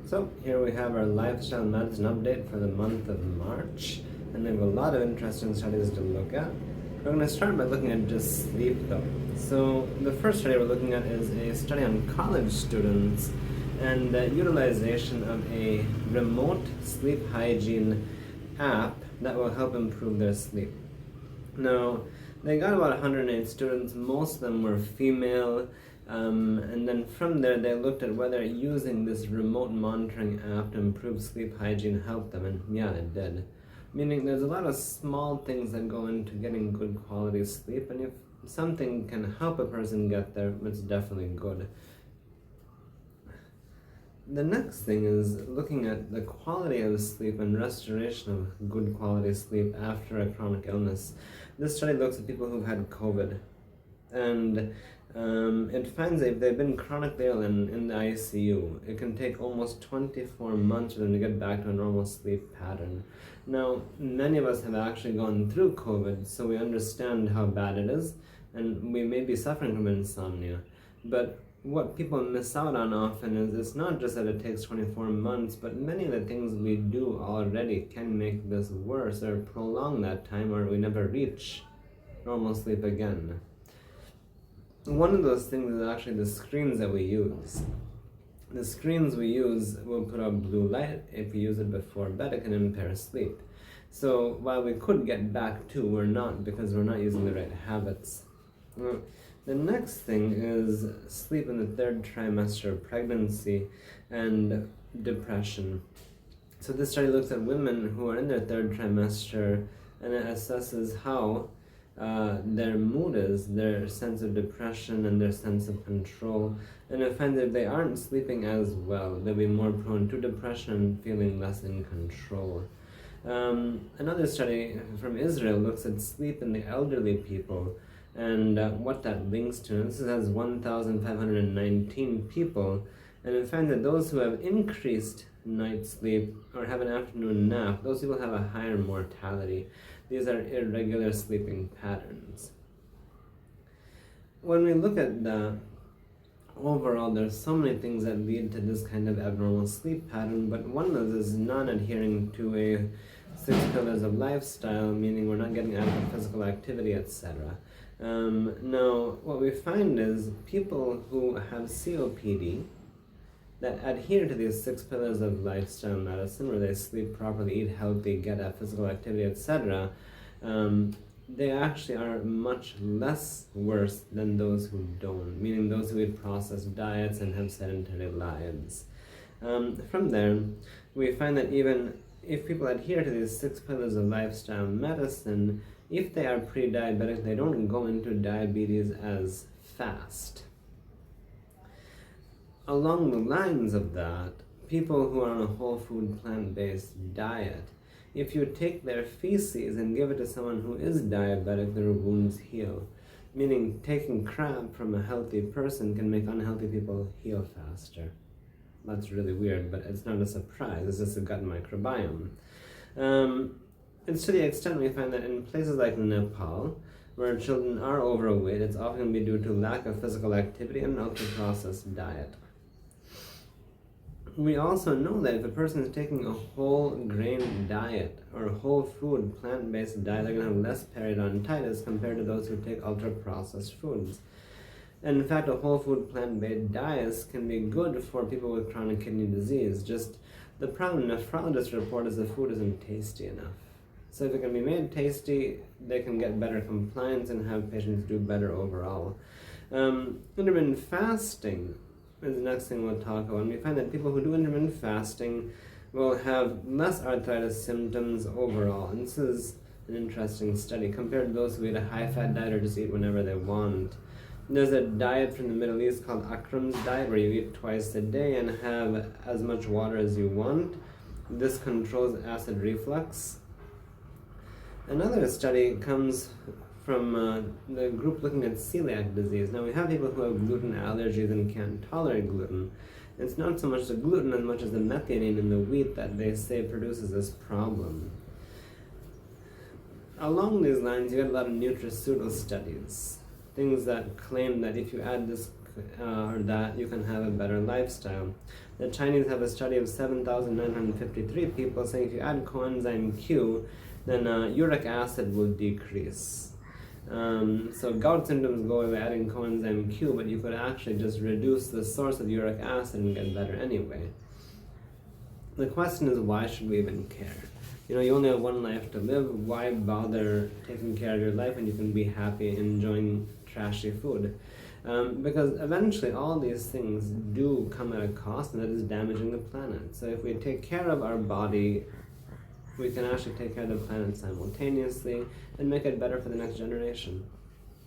So here we have our lifestyle medicine update for the month of March, and we have a lot of interesting studies to look at. We're going to start by looking at just sleep though. So the first study we're looking at is a study on college students and the utilization of a remote sleep hygiene app that will help improve their sleep. Now, they got about 108 students, most of them were female, and then from there they looked at whether using this remote monitoring app to improve sleep hygiene helped them, and yeah, it did. Meaning there's a lot of small things that go into getting good quality sleep, and if something can help a person get there, it's definitely good. The next thing is looking at the quality of sleep and restoration of good quality sleep after a chronic illness. This study looks at people who've had COVID, and it finds that if they've been chronically ill in the ICU, it can take almost 24 months for them to get back to a normal sleep pattern. Now, many of us have actually gone through COVID, so we understand how bad it is, and we may be suffering from insomnia. But what people miss out on often is it's not just that it takes 24 months, but many of the things we do already can make this worse or prolong that time, or we never reach normal sleep again. One of those things is actually the screens that we use. The screens we use will put out blue light. If we use it before bed, it can impair sleep. So while we could get back to, we're not, because we're not using the right habits. The next thing is sleep in the third trimester of pregnancy and depression. So this study looks at women who are in their third trimester, and it assesses how their mood is, their sense of depression and their sense of control. And it finds that if they aren't sleeping as well, they'll be more prone to depression and feeling less in control. Another study from Israel looks at sleep in the elderly people and what that links to. This has 1,519 people, and it finds that those who have increased night sleep or have an afternoon nap, those people have a higher mortality. These are irregular sleeping patterns. When we look at the overall, there's so many things that lead to this kind of abnormal sleep pattern, but one of those is non-adhering to a 6 pillars of lifestyle, meaning we're not getting adequate physical activity, etc. Now, what we find is people who have COPD that adhere to these 6 pillars of lifestyle medicine, where they sleep properly, eat healthy, get at physical activity, etc., they actually are much less worse than those who don't, meaning those who eat processed diets and have sedentary lives. From there, we find that even if people adhere to these 6 pillars of lifestyle medicine, if they are pre-diabetic, they don't go into diabetes as fast. Along the lines of that, people who are on a whole food plant-based diet, if you take their feces and give it to someone who is diabetic, their wounds heal. Meaning taking crap from a healthy person can make unhealthy people heal faster. That's really weird, but it's not a surprise, it's just a gut microbiome. And to the extent we find that in places like Nepal, where children are overweight, it's often going to be due to lack of physical activity and an ultra-processed diet. We also know that if a person is taking a whole grain diet or a whole food plant-based diet, they're going to have less periodontitis compared to those who take ultra-processed foods. And in fact, a whole food plant-based diet can be good for people with chronic kidney disease. Just the problem nephrologists report is the food isn't tasty enough. So if it can be made tasty, they can get better compliance and have patients do better overall. Intermittent fasting is the next thing we'll talk about. And we find that people who do intermittent fasting will have less arthritis symptoms overall. And this is an interesting study compared to those who eat a high-fat diet or just eat whenever they want. There's a diet from the Middle East called Akram's diet, where you eat twice a day and have as much water as you want. This controls acid reflux. Another study comes from the group looking at celiac disease. Now, we have people who have gluten allergies and can't tolerate gluten. It's not so much the gluten as much as the methionine in the wheat that they say produces this problem. Along these lines, you get a lot of nutraceutical studies, things that claim that if you add this or that you can have a better lifestyle. The Chinese have a study of 7,953 people saying if you add coenzyme Q, then uric acid will decrease. So gout symptoms go away adding coenzyme Q, but you could actually just reduce the source of uric acid and get better anyway. The question is, why should we even care? You know, you only have one life to live. Why bother taking care of your life when you can be happy enjoying trashy food? Because eventually all these things do come at a cost, and that is damaging the planet. So if we take care of our body, we can actually take care of the planet simultaneously and make it better for the next generation.